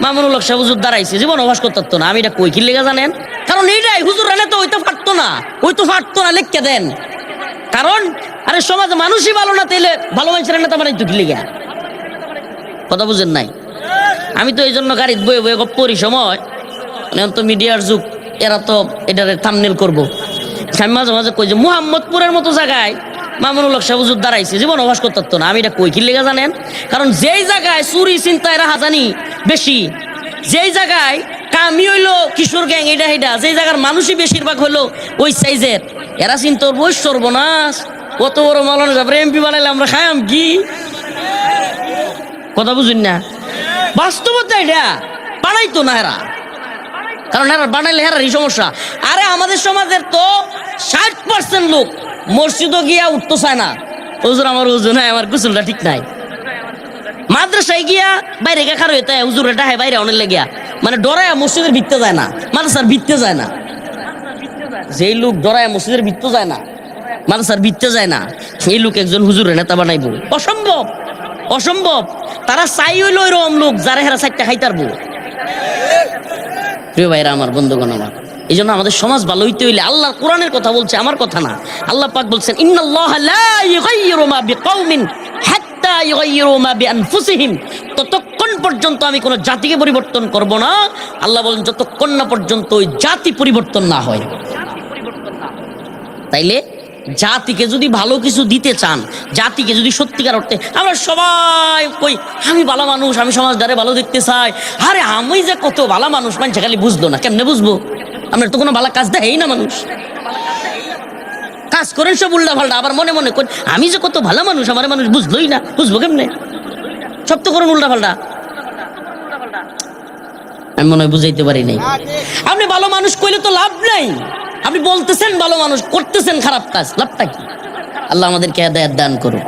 মামুনুল হক সাহেব হুজুর দাঁড়াইছে, জীবন অভ্যাস করতে না। আমি এটা কই কি লেগে জানেন? কারণ এইটাই হুজুর রানে তো ওইটা ফাটতো না, লিখকে দেন। কারণ আরে সমাজ মানুষই ভালো না, তাইলে ভালো মানুষের নেতা বানাইতো কি লেগে? কথা বুঝেন নাই? আমি তো এই জন্য গাড়িতে বয়ে বয়ে পড়ি সময়, এখন তো মিডিয়ার যুগ, এরা তো এটারে থাম্বনেল করবো। আমি মাঝে মাঝে কই যে মুহাম্মদপুরের মতো জায়গায় মামুনুল হক সাহেব হুজুর দাঁড়াইছে, জীবন অভ্যাস করতে না। আমি এটা কই কি লেগে জানেন? কারণ যেই জায়গায় চুরি চিন্তা এরা হাজানি বেশি, যেই জায়গায় কামি হইলো কিশোর গ্যাং এটা হেটা, যেই জায়গার মানুষই বেশিরভাগ হলো ওই সাইজের, এরা চিন্তা করবো ওই সর্বনাশ, কত বড় মাওলানা সাহেব এমপি বানাইলে আমরা খাইম কি? কথা বুঝুন না? বাস্তবতা এটা বানাইতো না এরা, কারণ এরা বানাইলে হেরারই সমস্যা। আরে আমাদের সমাজের তো 60% লোক মসজিদও গিয়া উঠতে চায় না, হুজুর আমার হুজুর নাই, আমার গোসলটা ঠিক নাই। মাদ্রাসায় গিয়া বাইরে খার হইতে হুজুর এটা হয় বাইরে অনেক লেগিয়া, মানে ডরায় মসজিদের ভিত্তে যায় না, মাদ্রাসার ভিত্তে যায় না। যেই লোক ডরায় মসজিদের ভিত্তে যায় না, মাদ্রাসার ভিত্তে যায় না, সেই লোক একজন হুজুরের নেতা বানাইবো? অসম্ভব, অসম্ভব। তারা চাই হইলো এরকম লোক যারা হেরা চারটা খাইতারবো। প্রিয় ভাইরা আমার, বন্ধুগণ আমার, এই জন্য আমাদের সমাজ ভালো হইতে হইলে আল্লাহ কোরআনের কথা বলছে, আমার কথা না। আল্লাহ পাক বলছেন ইন্নাল্লাহা লা ইউগাইয়িরু মা বিকাউমিন হাত্তা ইউগাইয়িরু মা বিআনফুসিহিম, ততক্ষণ পর্যন্ত আমি কোন জাতিকে পরিবর্তন করব না, আল্লাহ বলেন, যতক্ষণ না পর্যন্ত ওই জাতি পরিবর্তন না হয়। তাইলে জাতিকে যদি ভালো কিছু দিতে চান, জাতিকে যদি সত্যিকার অর্থে, আমরা সবাই কই আমি ভালো মানুষ, আমি সমাজটারে ভালো দেখতে চাই, আরে আমি যে কত ভালো মানুষ মানুষ খালি বুঝলো না, কেমনে বুঝবো? আপনার তো কোনো ভালো কাজ দেয় না, মানুষ কাজ করেন সব উল্টা পাল্টা, আবার মনে মনে করেন আমি যে কত ভালো মানুষ, আমার মানুষ বুঝলোই না, বুঝবো কেমনে? সব তো করেন উল্টা পাল্টা। আমি মনে হয় বুঝাইতে পারি নাই। আপনি ভালো মানুষ কইলে তো লাভ নাই, আপনি বলতেছেন ভালো মানুষ, করতেছেন খারাপ কাজ, লাভটা কি? আল্লাহ আমাদেরকে হেদায়েত দান করুন।